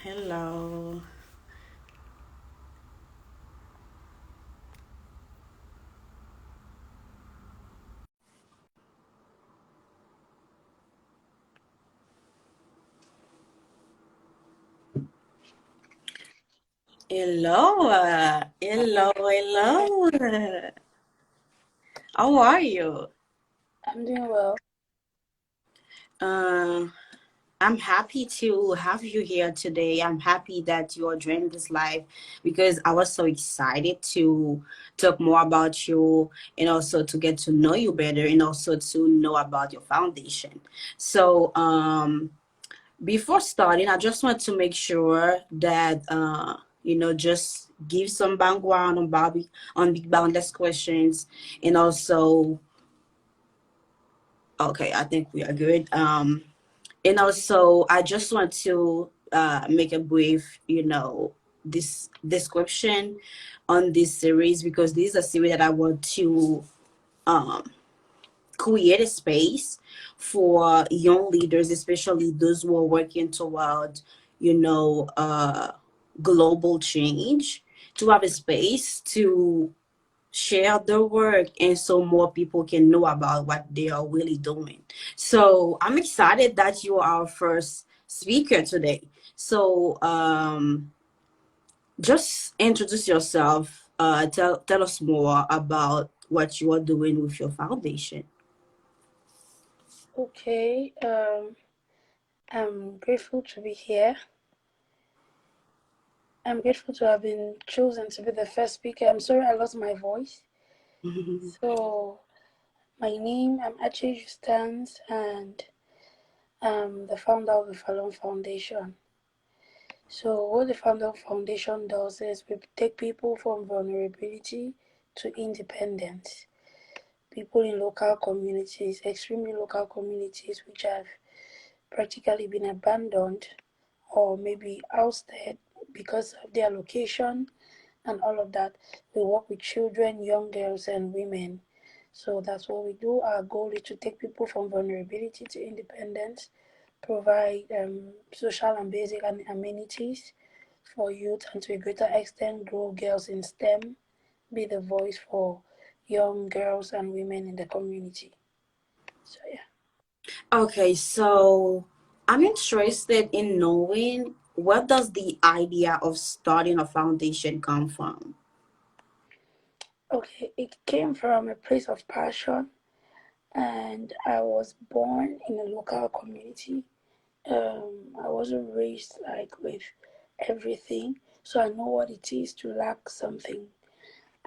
Hello. Hello. Hi, Hello. How are you? I'm doing well. Uh, I'm happy to have you here today. I'm happy that you are joining this live because I was so excited to talk more about you and also to get to know you better and also to know about your foundation. So, before starting, I just want to make sure that just give some background on Bobby on Big Boundless questions, and also, okay, I think we are good. And also, I just want to make a brief, this description on this series because this is a series that I want to um create a space for young leaders, especially those who are working toward, you know, uh, global change, to have a space to share their work and so more people can know about what they are really doing. So I'm excited that you are our first speaker today. So just introduce yourself. Tell us more about what you are doing with your foundation. Okay, I'm grateful to be here. I'm grateful to have been chosen to be the first speaker. I'm sorry I lost my voice. So, my name, I'm Achi Justance, and I'm the founder of the Falonne Foundation. So, what the Falonne Foundation does is we take people from vulnerability to independence. People in local communities, extremely local communities, which have practically been abandoned or maybe ousted because of their location and all of that. We work with children, young girls, and women. So that's what we do. Our goal is to take people from vulnerability to independence, provide social and basic amenities for youth, and to a greater extent, grow girls in STEM, be the voice for young girls and women in the community. So, yeah. Okay, so I'm interested in knowing where does the idea of starting a foundation come from? Okay, it came from a place of passion, and I was born in a local community. I wasn't raised like with everything, so I know what it is to lack something.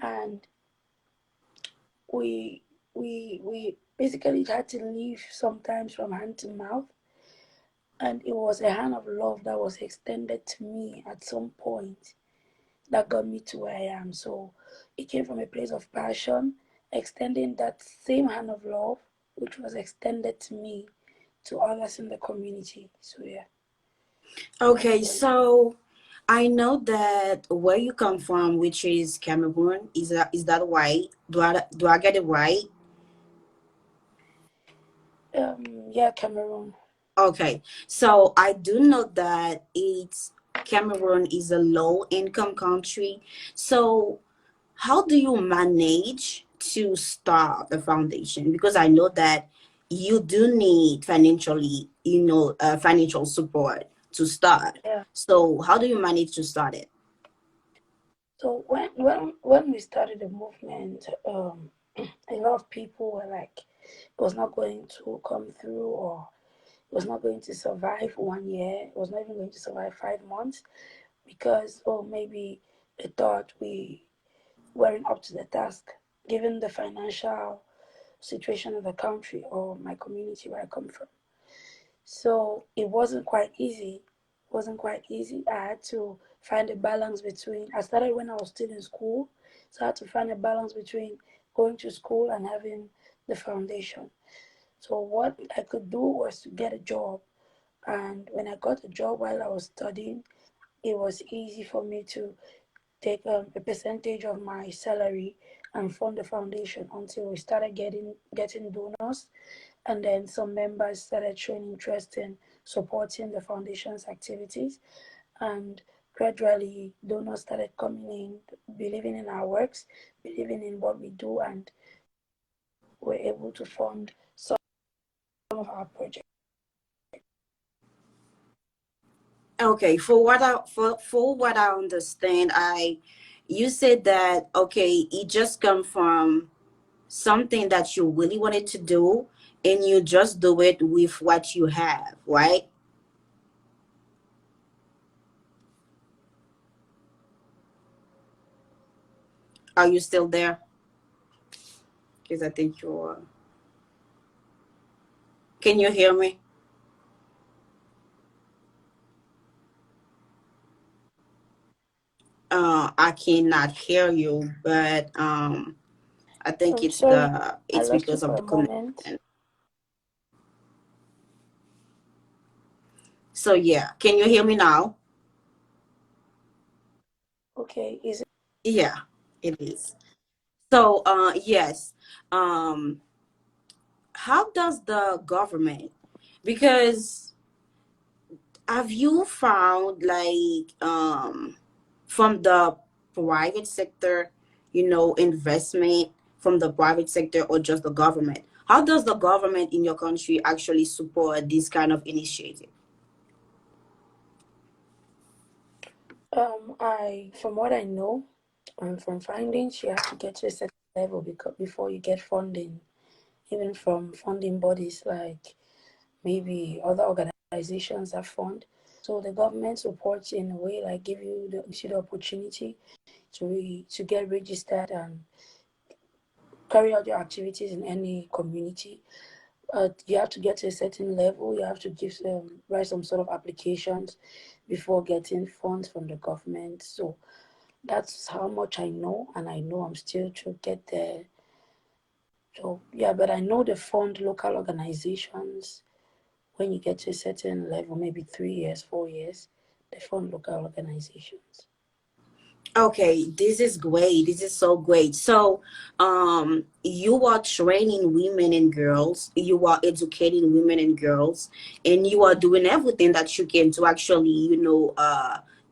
And we we basically had to live sometimes from hand to mouth, and it was a hand of love that was extended to me at some point that got me to where I am. So it came from a place of passion, extending that same hand of love which was extended to me to others in the community. So yeah, that's Okay, what. so I know that where you come from, which is Cameroon, is that right? Do I get it right? Yeah, Cameroon. Okay, so I do know that it's Cameroon is a low income country. So how do you manage to start a foundation? Because I know that you do need financial support to start. Yeah. So how do you manage to start it? So when we started the movement, a lot of people were like, it was not going to come through, or it was not going to survive 1 year. It was not even going to survive 5 months because, oh, maybe they thought we weren't up to the task, given the financial situation of the country or my community where I come from. So it wasn't quite easy. It wasn't quite easy. I had to find a balance between. I started when I was still in school, so I had to find a balance between going to school and having the foundation. So what I could do was to get a job, and when I got a job while I was studying, it was easy for me to take a percentage of my salary and fund the foundation until we started getting donors, and then some members started showing interest in supporting the foundation's activities. And gradually, donors started coming in, believing in our works, believing in what we do, and we're able to fund some of our projects. Okay, for what I understand, you said that okay, it just come from something that you really wanted to do, and you just do it with what you have, right? Are you still there? Because I think you're. Can you hear me? I cannot hear you, but I think I'm sorry, I it's lost you because of for the a moment. connection. So yeah, can you hear me now? Okay, is it Yeah, it is. So yes, um, how does the government? Because have you found like from the private sector, investment from the private sector or just the government? How does the government in your country actually support this kind of initiative? I from what I know, from findings, you have to get to a certain level before you get funding, even from funding bodies like maybe other organizations that fund. So the government supports in a way like gives you the opportunity to get registered and carry out your activities in any community. You have to get to a certain level. You have to write some sort of applications before getting funds from the government. So that's how much I know, and I know I'm still to get there. So yeah, but I know the fund local organizations when you get to a certain level, maybe 3 years, 4 years, they fund local organizations. Okay, this is great. This is so great. So, you are training women and girls, you are educating women and girls, and you are doing everything that you can to actually,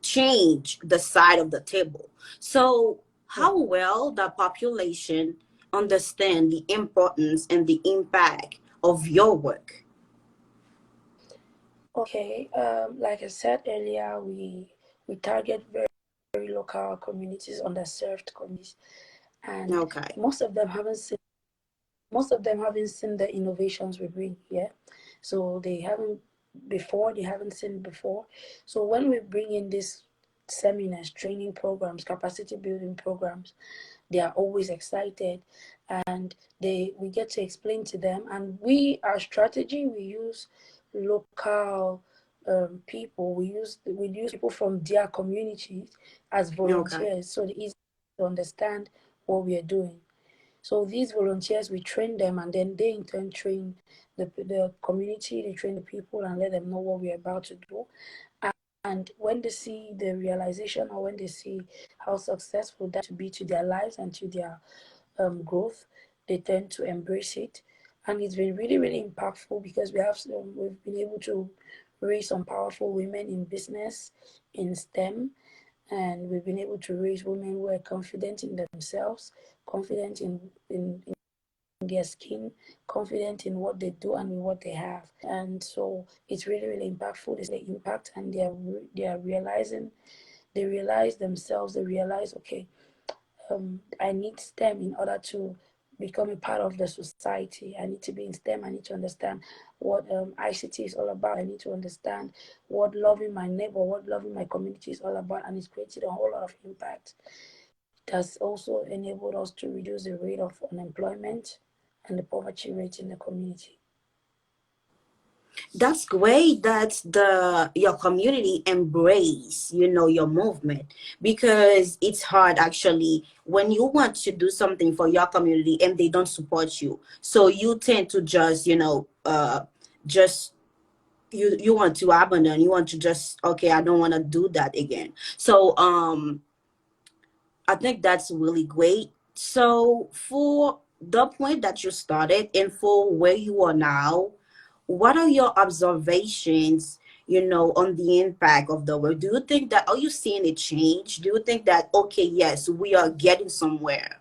change the side of the table. So, Yeah. how well the population understand the importance and the impact of your work? Okay. Like I said earlier, we target very local communities, underserved communities, and Okay. most of them haven't seen the innovations we bring here. So they haven't seen before. So when we bring in these seminars, training programs, capacity building programs, they are always excited, and we get to explain to them, and our strategy, we use local people, we use people from their communities as Okay. volunteers, so it's easy to understand what we are doing. So these volunteers, we train them, and then they in turn train the community, they train the people and let them know what we're about to do. And when they see the realization, or when they see how successful that to be to their lives and to their growth, they tend to embrace it. And it's been really, really impactful because we've been able to raise some powerful women in business, in STEM, and we've been able to raise women who are confident in themselves, confident in their skin, confident in what they do and in what they have. And so it's really, really impactful. It's the impact, and they are realizing, they realize themselves, they realize, okay, I need STEM in order to become a part of the society. I need to be in STEM. I need to understand what ICT is all about. I need to understand what loving my neighbor, what loving my community is all about. And it's created a whole lot of impact. It has also enabled us to reduce the rate of unemployment and the poverty rate in the community. That's great that the your community embrace, your movement, because it's hard actually when you want to do something for your community and they don't support you. So you tend to just, just you want to abandon, you want to just, okay, I don't want to do that again. So I think that's really great. So for the point that you started and for where you are now, what are your observations on the impact of the work? Do you think that, are you seeing a change? Do you think that, okay, yes, we are getting somewhere?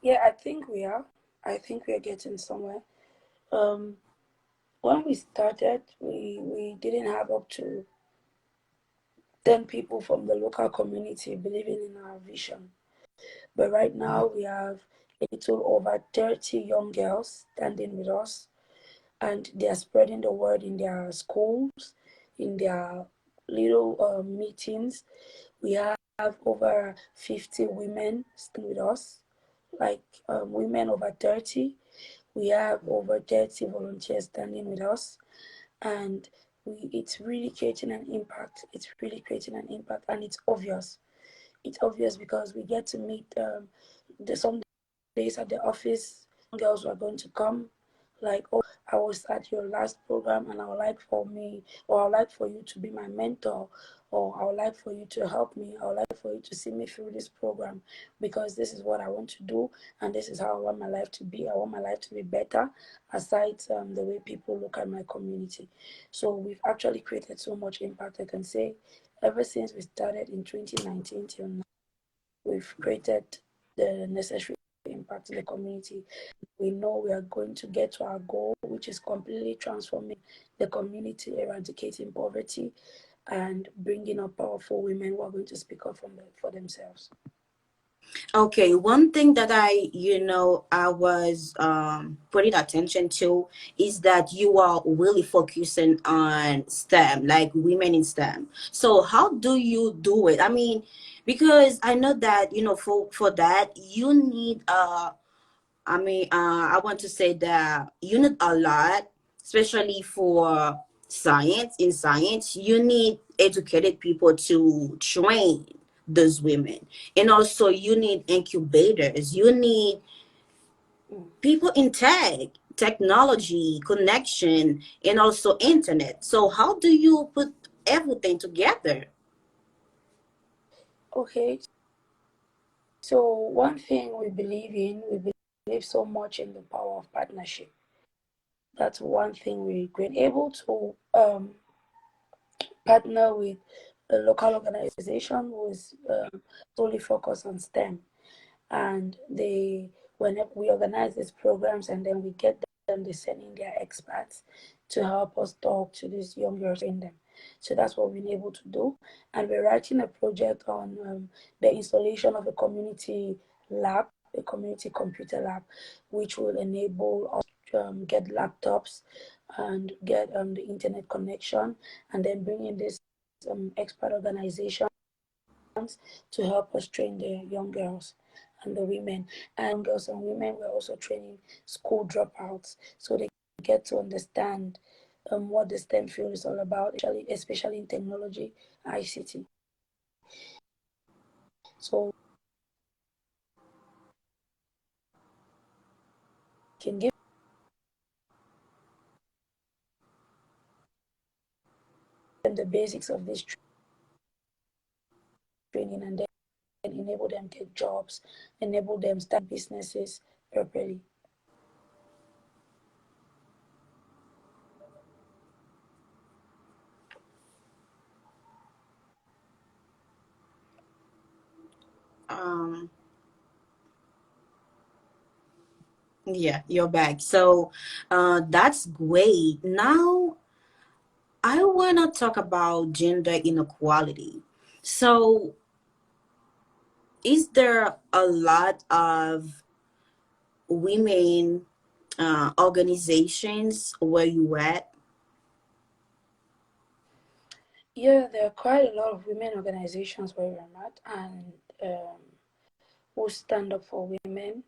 Yeah, I think we are. I think we are getting somewhere. When we started, we didn't have up to 10 people from the local community believing in our vision. But right now, we have a little over 30 young girls standing with us, and they are spreading the word in their schools, in their little meetings. We have over 50 women standing with us, like women over 30. We have over 30 volunteers standing with us, and it's really creating an impact. It's really creating an impact, and it's obvious. It's obvious because we get to meet some days at the office. Girls are going to come, like, oh, I was at your last program, and I would like for me, or I would like for you to be my mentor, or I would like for you to help me. I would like for you to see me through this program, because this is what I want to do, and this is how I want my life to be. I want my life to be better, aside the way people look at my community. So we've actually created so much impact. I can say, ever since we started in 2019 till now, we've created the necessary impact in the community. We know we are going to get to our goal, which is completely transforming the community, eradicating poverty, and bringing up powerful women who are going to speak up for themselves. Okay, one thing that I was putting attention to is that you are really focusing on STEM, like women in STEM. So how do you do it? I mean, because I know that, for that you need I want to say that you need a lot, especially for science. In science, you need educated people to train those women. And also, you need incubators. You need people in technology, connection, and also internet. So, how do you put everything together? Okay, so one thing we believe so much in the power of partnership. That's one thing we've been able to partner with a local organization who is solely focused on STEM. And whenever we organize these programs, and then we get them, they send in their experts to help us talk to these young girls in them. So that's what we've been able to do. And we're writing a project on the installation of a community lab, a community computer lab, which will enable us to get laptops and get the internet connection, and then bring in this expert organization to help us train the young girls and the women. And girls and women, we're also training school dropouts, so they get to understand what the STEM field is all about, especially in technology, ICT. So we can give them the basics of this training, and then enable them get jobs, enable them start businesses properly. Um, yeah, you're back. So, that's great. Now, I want to talk about gender inequality. So, is there a lot of women organizations where you at? Yeah, there are quite a lot of women organizations where we're at, and who stand up for women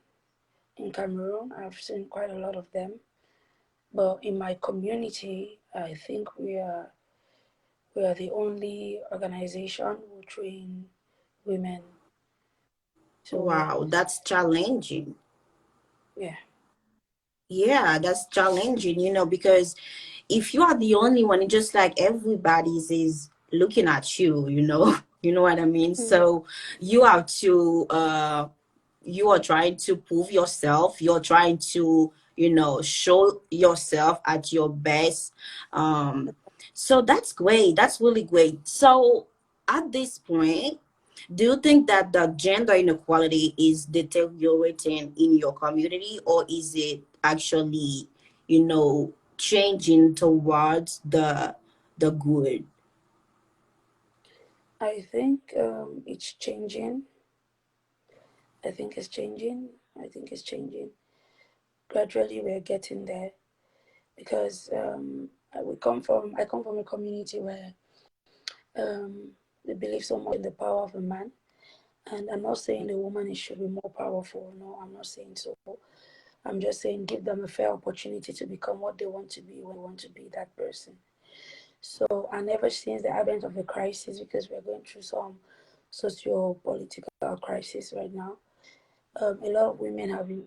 in Cameroon. I've seen quite a lot of them. But in my community, I think we are the only organization who train women. So Wow, that's challenging. yeah. Yeah, that's challenging, because if you are the only one, it's just like everybody's is looking at you, you know what I mean? Mm. So you have to you are trying to prove yourself. You're trying to show yourself at your best. So that's great. That's really great. So at this point, do you think that the gender inequality is deteriorating in your community, or is it actually, changing towards the good? I think it's changing. I think it's changing. I think it's changing. Gradually, we're getting there because I come from a community where they believe so much in the power of a man. And I'm not saying the woman should be more powerful. No, I'm not saying so. I'm just saying give them a fair opportunity to become what they want to be when they want to be that person. So, and ever since the advent of the crisis, because we're going through some socio-political crisis right now, a lot of women have been,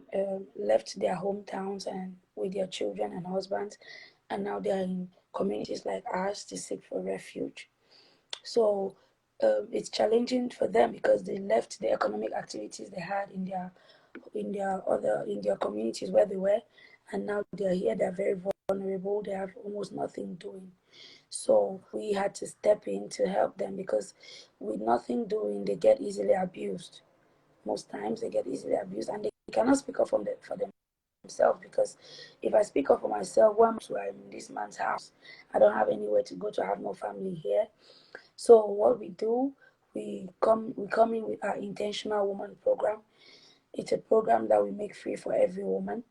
left their hometowns and with their children and husbands, and now they're in communities like ours to seek for refuge. So it's challenging for them because they left the economic activities they had in their communities where they were, and now they're here. They're very vulnerable. They have almost nothing doing. So we had to step in to help them because with nothing doing, they get easily abused. Most times they get easily abused, and they cannot speak up for themselves because if I speak up for myself, I'm in this man's house. I don't have anywhere to go to. I have no family here. So what we do, we come in with our intentional woman program. It's a program that we make free for every woman.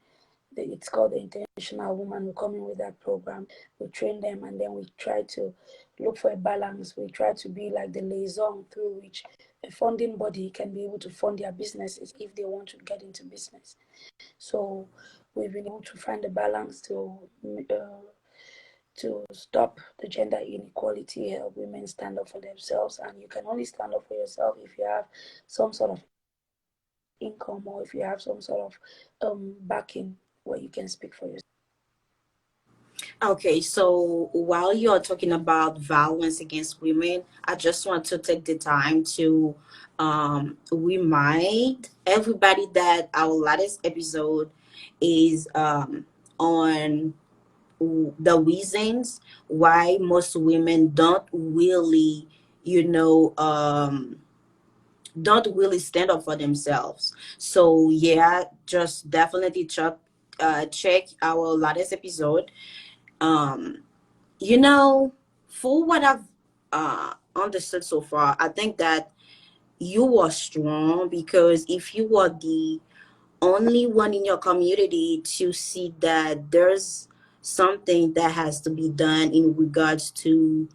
It's called the Intentional Woman. We come in with that program. We train them, and then we try to look for a balance. We try to be like the liaison through which a funding body can be able to fund their businesses if they want to get into business. So we've been able to find a balance to stop the gender inequality, help women stand up for themselves. And you can only stand up for yourself if you have some sort of income or if you have some sort of backing where you can speak for yourself. Okay, so while you're talking about violence against women, I just want to take the time to remind everybody that our latest episode is on the reasons why most women you know, um, don't really stand up for themselves. So yeah, just definitely check our latest episode. Um, you know, for what I've understood so far, I think that you are strong because if you are the only one in your community to see that there's something that has to be done in regards to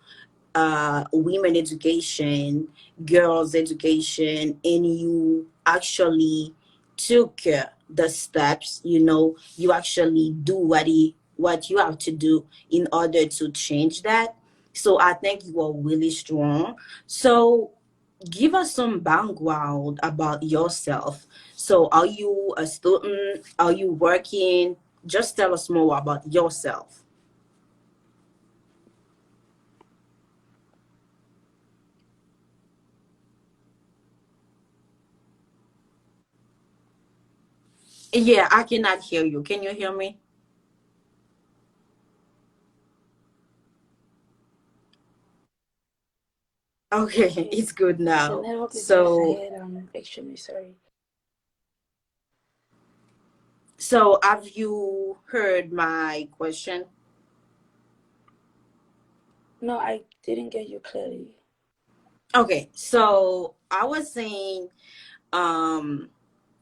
women education, girls education, and you actually took the steps. You actually do what you have to do in order to change that. So I think you are really strong. So give us some background about yourself. So are you a student? Are you working? Just tell us more about yourself. Yeah, I cannot hear you. Can you hear me? Okay, Okay, it's good the now. network is just So, ahead. I'm extremely sorry. so have you heard my question? No, I didn't get you clearly. Okay, so I was saying, um,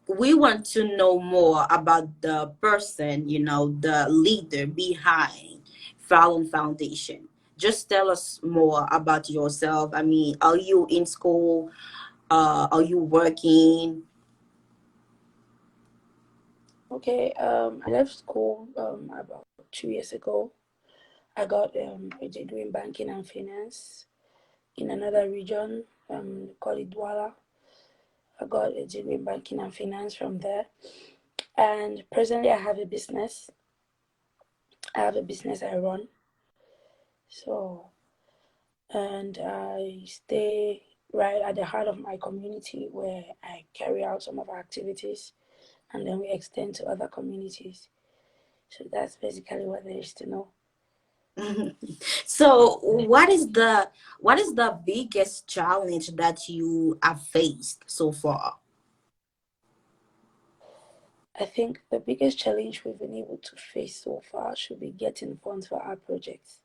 we want to know more about the person, the leader behind Falonne Foundation. Just tell us more about yourself. I mean, are you in school? Are you working? Okay, I left school about 2 years ago. I got a degree in banking and finance in another region, called it Douala. I got a degree in banking and finance from there. And presently, I have a business. I have a business I run. So, and I stay right at the heart of my community where I carry out some of our activities and then we extend to other communities. So that's basically what there is to know. So what is the biggest challenge that you have faced so far? I think the biggest challenge we've been able to face so far should be getting funds for our projects.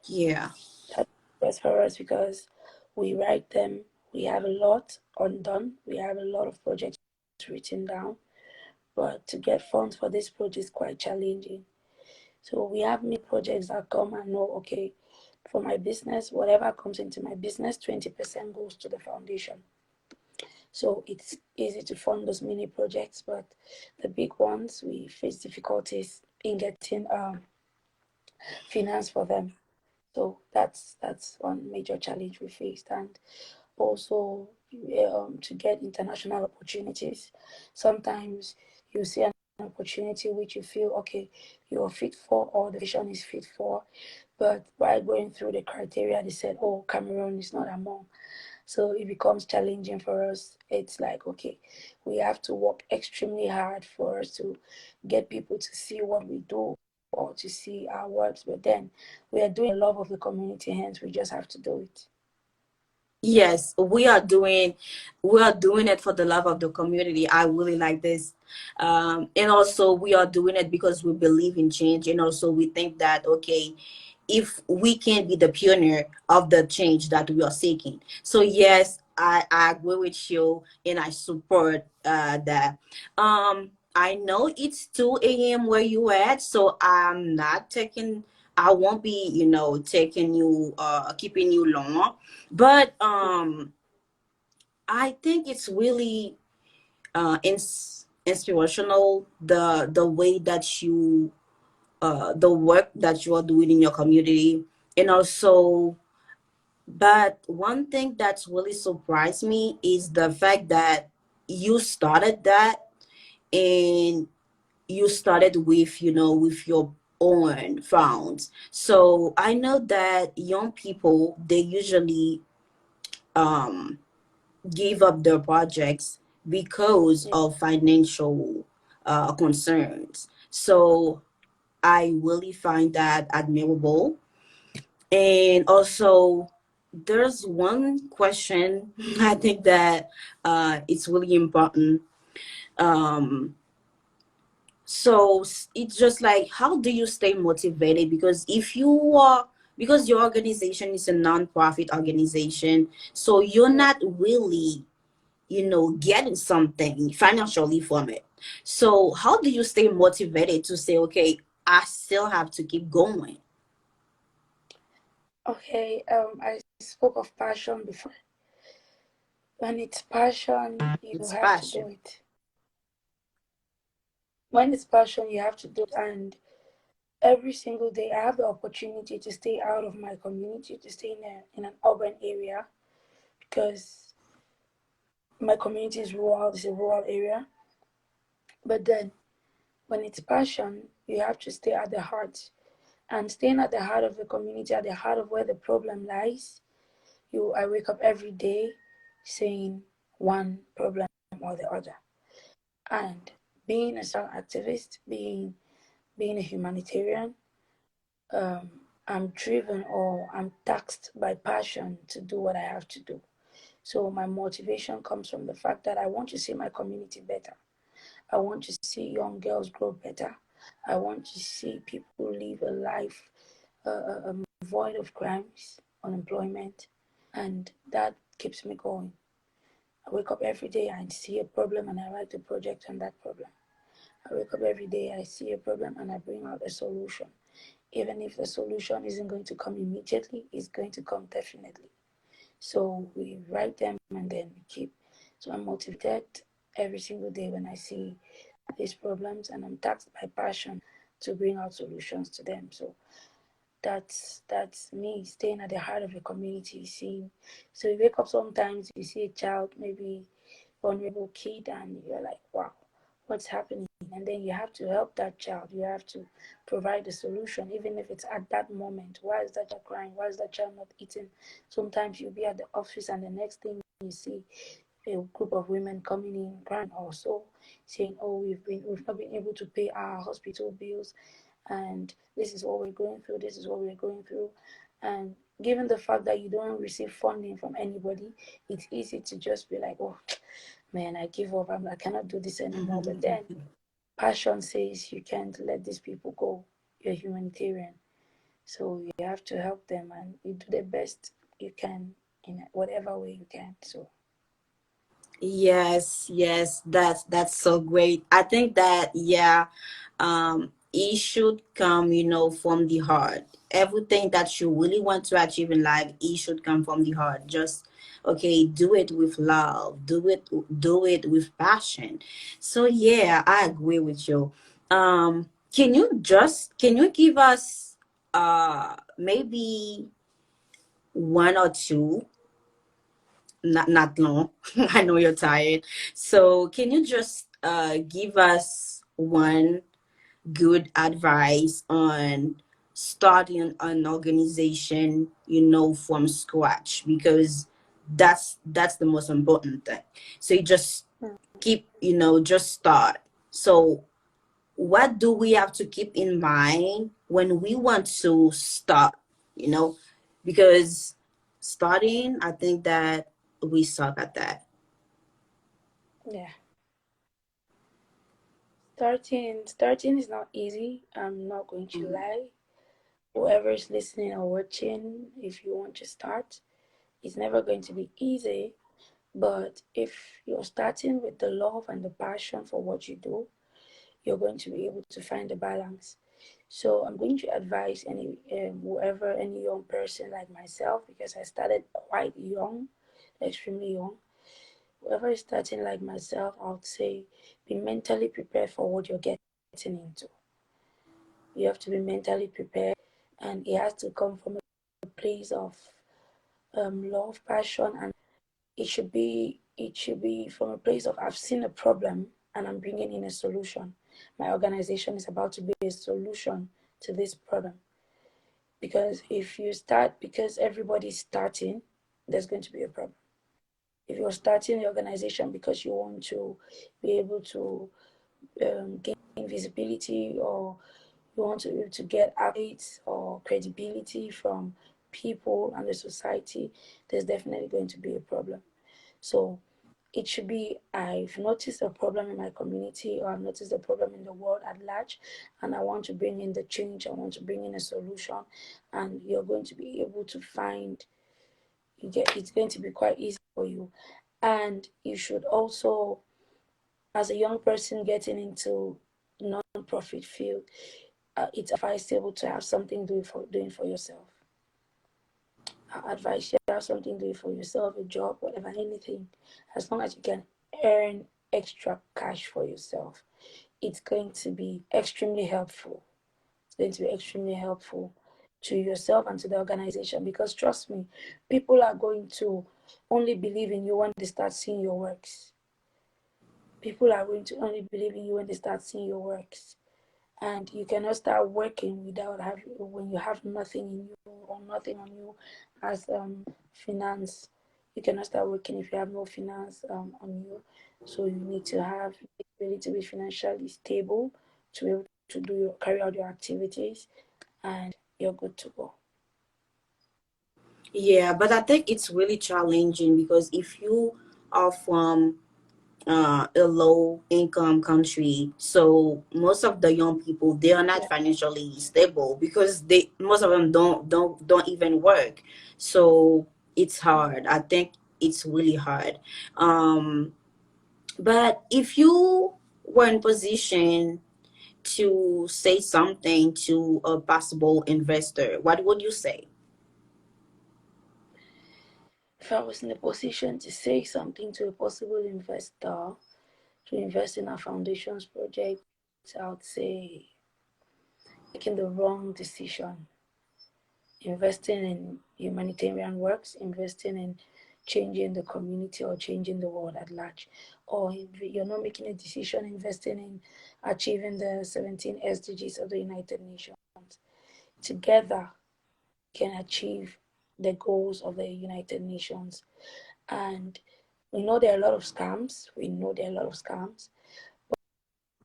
Yeah. That's best for us because we write them, we have a lot undone, we have a lot of projects written down, but to get funds for this project is quite challenging. So we have many projects that come and know, okay, for my business, whatever comes into my business, 20% goes to the foundation. So it's easy to fund those mini projects, but the big ones, we face difficulties in getting finance for them. So that's one major challenge we faced, and also to get international opportunities. Sometimes you see an opportunity which you feel okay, you're fit for, or the vision is fit for, but while going through the criteria, they said, oh, Cameroon is not among. So it becomes challenging for us. It's like, okay, we have to work extremely hard for us to get people to see what we do or to see our works. But then we are doing the love of the community, hence we just have to do it. Yes, we are doing it for the love of the community. I really like this. And also we are doing it because we believe in change, and also we think that okay, if we can be the pioneer of the change that we are seeking. So yes, I agree with you and I support that. I know it's 2 a.m. where you at, so I won't be, taking you keeping you long. But I think it's really inspirational the way that the work that you are doing in your community, and also. But one thing that's really surprised me is the fact that you started that, and you started with with your own funds. So I know that young people, they usually um give up their projects because Yeah. of financial concerns. So I really find that admirable. And also, there's one question I think that it's really important. Um, it's just like, how do you stay motivated? Because because your organization is a non-profit organization, so you're Yeah. not really getting something financially from it. So how do you stay motivated to say, okay, I still have to keep going? Okay. I spoke of passion before. When it's passion, you It's have to do passion. it. When it's passion, you have to do it. And every single day, I have the opportunity to stay out of my community, to stay in an urban area because my community is rural. It's a rural area. But then, when it's passion, you have to stay at the heart. And staying at the heart of the community, at the heart of where the problem lies, I wake up every day saying one problem or the other. And being a social activist, being a humanitarian, I'm driven or I'm taxed by passion to do what I have to do. So my motivation comes from the fact that I want to see my community better. I want to see young girls grow better. I want to see people live a life void of crimes, unemployment, and that keeps me going. I wake up every day and see a problem and I write a project on that problem. I wake up every day, I see a problem and I bring out a solution. Even if the solution isn't going to come immediately, it's going to come definitely. So we write them and then we keep. So I'm motivated every single day when I see these problems and I'm taxed by passion to bring out solutions to them. So that's me staying at the heart of the community, seeing. So you wake up sometimes, you see a child, maybe vulnerable kid, and you're like, wow, what's happening? And then you have to help that child. You have to provide a solution, even if it's at that moment. Why is that child crying? Why is that child not eating? Sometimes you'll be at the office and the next thing you see, a group of women coming in crying also, saying, oh, we've not been able to pay our hospital bills, and this is what we're going through, this is what we're going through. And given the fact that you don't receive funding from anybody, it's easy to just be like, oh man, I give up, I cannot do this anymore. But then passion says you can't let these people go. You're a humanitarian, so you have to help them, and you do the best you can in whatever way you can. So Yes, that's so great. I think that, yeah, it should come, from the heart. Everything that you really want to achieve in life, it should come from the heart. Just, okay, do it with love, do it with passion. So yeah, I agree with you. Can you give us maybe one or two, not long. I know you're tired. So can you just give us one good advice on starting an organization, from scratch? Because that's the most important thing. So you just keep, just start. So what do we have to keep in mind when we want to start, you know because starting, I think that we suck at that. yeah, starting is not easy. I'm not going to Mhm. lie. Whoever is listening or watching, if you want to start, it's never going to be easy. But if you're starting with the love and the passion for what you do, you're going to be able to find the balance. So I'm going to advise any young person like myself, because I started quite young, extremely young. Whoever is starting like myself, I would say be mentally prepared for what you're getting into. You have to be mentally prepared, and it has to come from a place of love, passion, and it should be from a place of, I've seen a problem and I'm bringing in a solution. My organization is about to be a solution to this problem. Because if you start because everybody's starting, there's going to be a problem. If you're starting the organization because you want to be able to gain visibility, or you want to be able to get accolades or credibility from people and the society, there's definitely going to be a problem. So it should be, I've noticed a problem in my community, or I've noticed a problem in the world at large, and I want to bring in the change, I want to bring in a solution. And you're going to be able to find, it's going to be quite easy for you. And you should also, as a young person getting into non-profit field, it's advisable to have something doing for yourself. I advise you have something doing for yourself, a job, whatever, anything. As long as you can earn extra cash for yourself, it's going to be extremely helpful. It's going to be extremely helpful to yourself and to the organization, because trust me, people are going to only believe in you when they start seeing your works. People are going to only believe in you when they start seeing your works. And you cannot start working without having, when you have nothing in you or nothing on you as finance. You cannot start working if you have no finance on you. So you need to have the ability to be financially stable to be able to carry out your activities, and you're good to go. Yeah, but I think it's really challenging, because if you are from a low income country, so most of the young people, they are not Yeah. financially stable, because they most of them don't even work. So it's hard. I think it's really hard. But if you were in position to say something to a possible investor, what would you say? If I was in a position to say something to a possible investor to invest in our foundation's project, I would say making the wrong decision. Investing in humanitarian works, investing in changing the community or changing the world at large. Or if you're not making a decision, investing in achieving the 17 SDGs of the United Nations. Together, we can achieve the goals of the United Nations. And We know there are a lot of scams.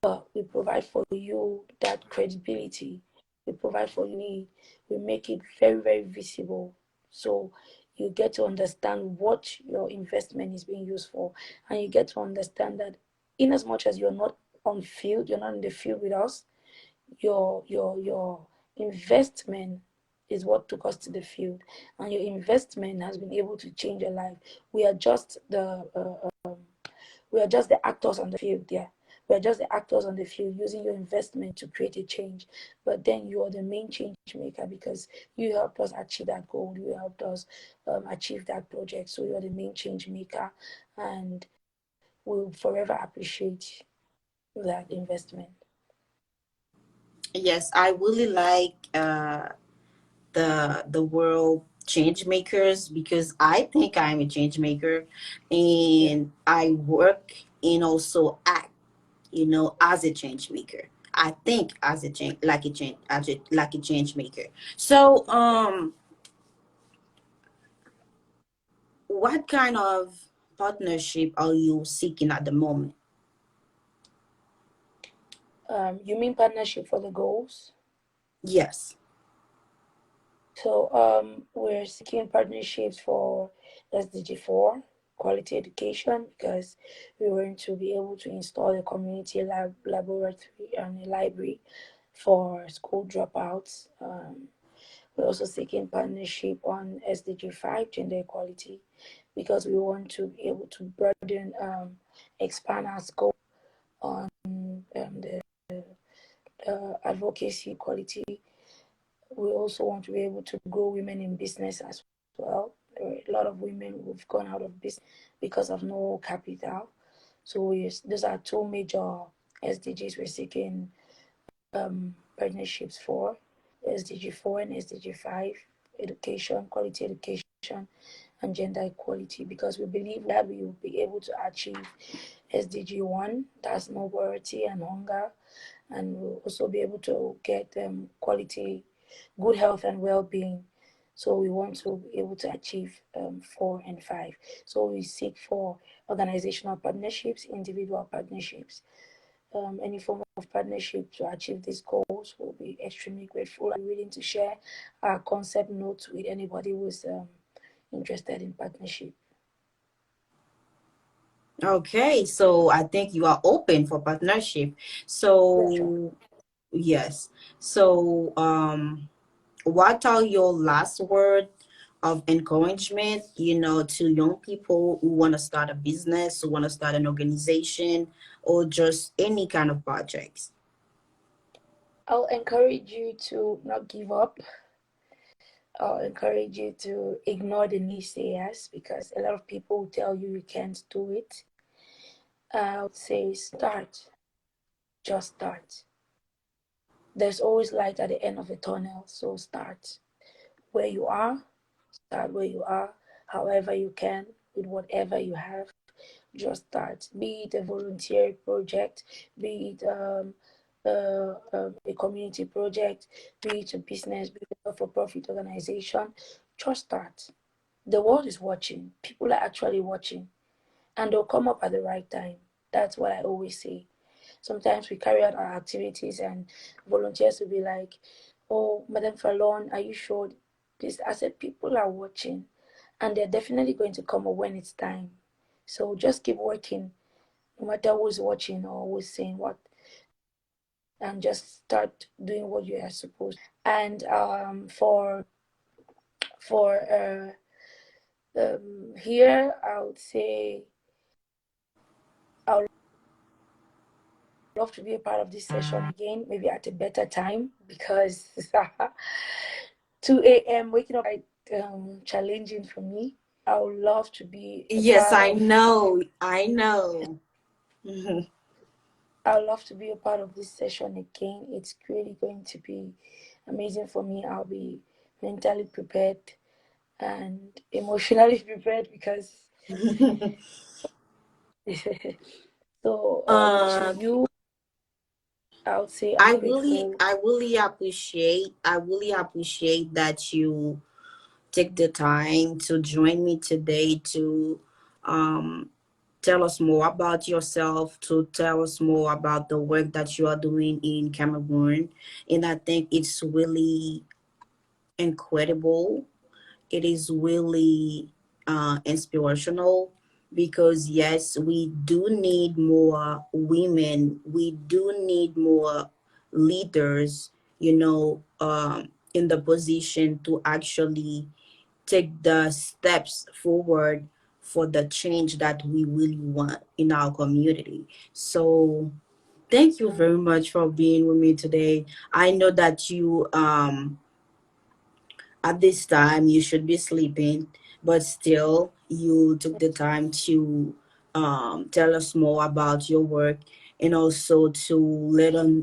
But we provide for you that credibility. We provide for you need. We make it very, very visible. So you get to understand what your investment is being used for. And you get to understand that in as much as you're not you're not in the field with us, your investment is what took us to the field. And your investment has been able to change your life. We are just the actors on the field, yeah. We're just the actors on the field using your investment to create a change. But then you are the main change maker because you helped us achieve that goal. You helped us achieve that project. So you're the main change maker, and we'll forever appreciate that investment. Yes, I really like the world change makers because I think I'm a change maker, Yeah. and I work and also act, as a change maker. I think as a change, like a change, like a change maker. So, what kind of partnership are you seeking at the moment? You mean partnership for the goals? Yes. So we're seeking partnerships for SDG 4, quality education, because we want to be able to install a community laboratory and a library for school dropouts. We're also seeking partnership on SDG 5, gender equality, because we want to be able to broaden, expand our scope on the advocacy equality. We also want to be able to grow women in business as well. There are a lot of women who've gone out of business because of no capital. So those are two major SDGs we're seeking partnerships for: SDG 4 and SDG 5, education, quality education, and gender equality, because we believe that we will be able to achieve SDG 1, that's no poverty and hunger, and we'll also be able to get quality, good health and well-being. So we want to be able to achieve 4 and 5. So we seek for organizational partnerships, individual partnerships, any form of partnership to achieve these goals. We'll be extremely grateful and willing to share our concept notes with anybody who's interested in partnership. Okay, so I think you are open for partnership. Yeah, sure. So, yes. So, what are your last word of encouragement, to young people who want to start a business, who want to start an organization, or just any kind of projects? I'll encourage you to not give up. I'll encourage you to ignore the naysayers, because a lot of people will tell you you can't do it. I would say start, just start. There's always light at the end of the tunnel, so start where you are. Start where you are, however you can, with whatever you have. Just start. Be it a volunteer project, be it a community project, be it a business, be it a not-for-profit organization. Just start. The world is watching. People are actually watching, and they'll come up at the right time. That's what I always say. Sometimes we carry out our activities, and volunteers will be like, "Oh, Madam Falonne, are you sure this?" I said, "People are watching, and they're definitely going to come up when it's time. So just keep working, no matter who's watching or who's saying what, and just start doing what you are supposed." And for here, I would say I would love to be a part of this session again, maybe at a better time, because 2 a.m. waking up quite challenging for me. I would love to be a Yes, part I of. know. I know. I would love to be a part of this session again. It's really going to be amazing for me. I'll be mentally prepared and emotionally prepared, because so to uh, you, I would say I'm I really, grateful. I really appreciate, that you take the time to join me today to tell us more about yourself, to tell us more about the work that you are doing in Cameroon. And I think it's really incredible. It is really inspirational, because yes, we do need more women. We do need more leaders, in the position to actually take the steps forward for the change that we really want in our community. So thank you very much for being with me today. I know that you at this time you should be sleeping, but still you took the time to tell us more about your work, and also to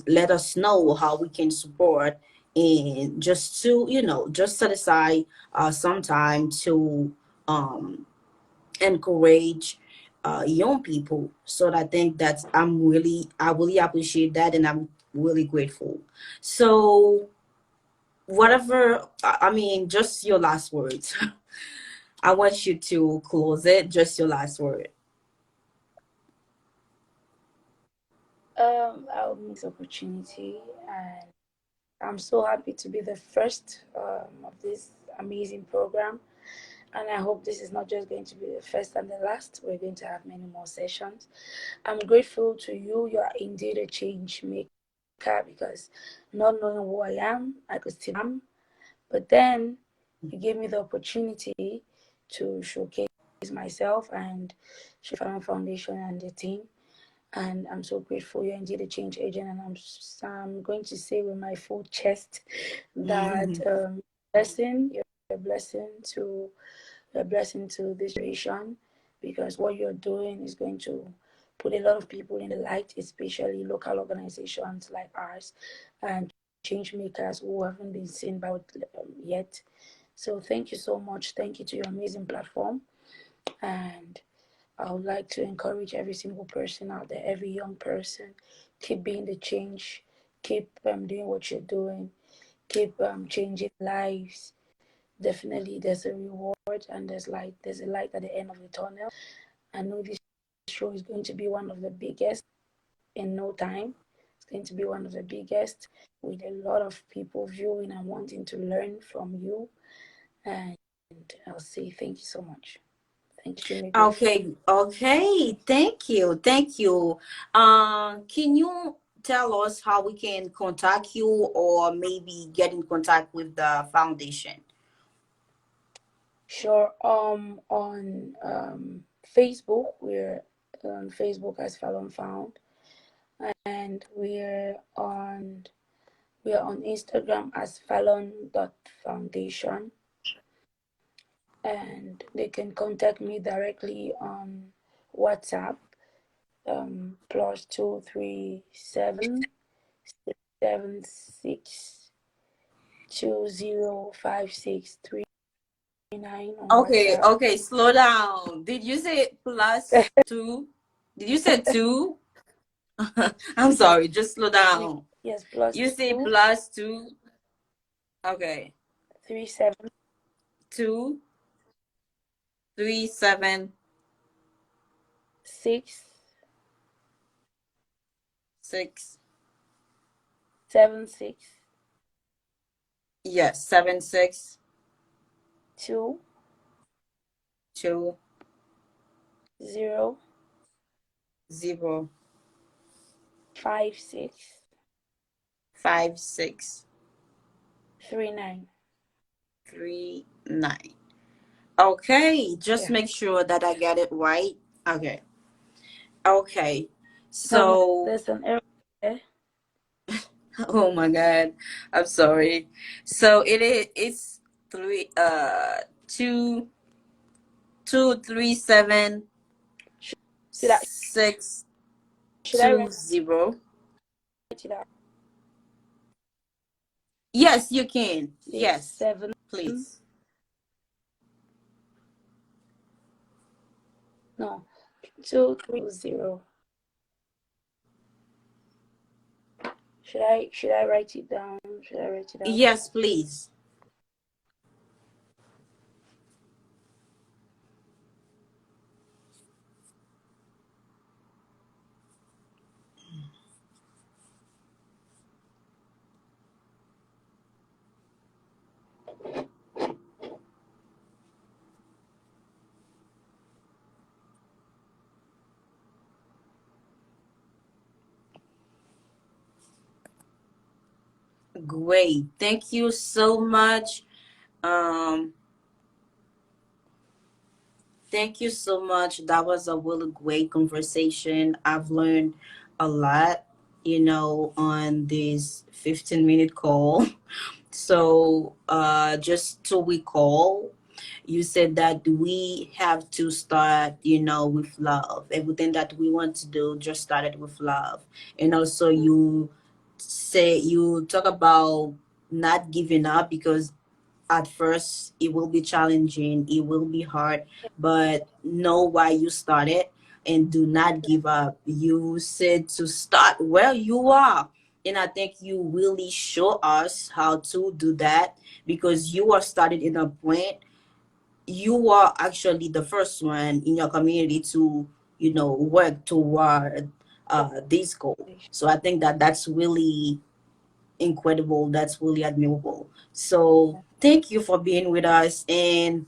let us know how we can support, and just to just set aside some time to encourage young people. So I think that I really appreciate that, and I'm really grateful. So whatever, I mean, just your last words. I want you to close it. Just your last word. I'll miss opportunity, and I'm so happy to be the first of this amazing program. And I hope this is not just going to be the first and the last. We're going to have many more sessions. I'm grateful to you. You are indeed a change maker, because not knowing who I am, I could still am. But then you gave me the opportunity to showcase myself and Falonne Foundation and the team. And I'm so grateful. You're indeed a change agent. And I'm going to say with my full chest that you're a blessing to this generation, because what you're doing is going to put a lot of people in the light, especially local organizations like ours and change makers who haven't been seen by yet. So thank you so much. Thank you to your amazing platform. And I would like to encourage every single person out there, every young person, keep being the change, keep doing what you're doing, keep changing lives. Definitely there's a reward, and there's a light at the end of the tunnel. I know this show is going to be one of the biggest in no time. It's going to be one of the biggest, with a lot of people viewing and wanting to learn from you. And I'll say thank you so much. Thank you, Miss Griff. Okay. Thank you. Can you tell us how we can contact you, or maybe get in contact with the foundation? Sure. On Facebook, we're on Facebook as Falonne Found, and we are on Instagram as Falonne.Foundation, and they can contact me directly on WhatsApp, +23767620563 on WhatsApp. Okay, slow down. Did you say +2? Did you say two? I'm sorry, just slow down. Yes, plus You say two +2. Okay. 37 237 6 6. 76 Yes, 76 2 2 0 0 5 6 5 6 3 9. 3 9. Okay, just Yeah. make sure that I get it right. Okay. No, So, there's an error there. oh my God, I'm sorry. So it's three two 237 Should I, six should I two write zero. it out? Yes, you can. 6 Yes, 7 please. no 2 3 0. Should I write it down? Should I write it out? Yes, please. Great. Thank you so much. Um, Thank you so much. That was a really great conversation. I've learned a lot, on this 15-minute call. So, just to recall, you said that we have to start, with love. Everything that we want to do just started with love. And also, you talk about not giving up, because at first it will be challenging, it will be hard, but know why you started and do not give up. You said to start where you are, and I think you really show us how to do that, because you are started in a point. You are actually the first one in your community to work toward this goal. So I think that that's really incredible. That's really admirable. So thank you for being with us. And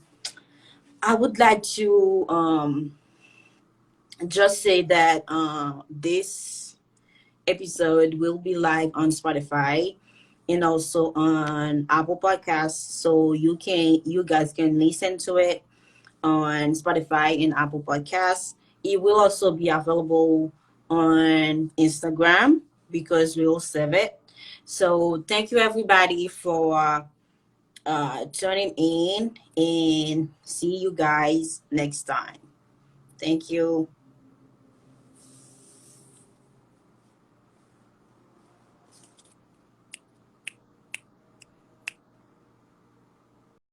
I would like to just say that this episode will be live on Spotify and also on Apple Podcasts. So you guys can listen to it on Spotify and Apple Podcasts. It will also be available on Instagram, because we'll save it. So thank you everybody for tuning in, and see you guys next time. Thank you.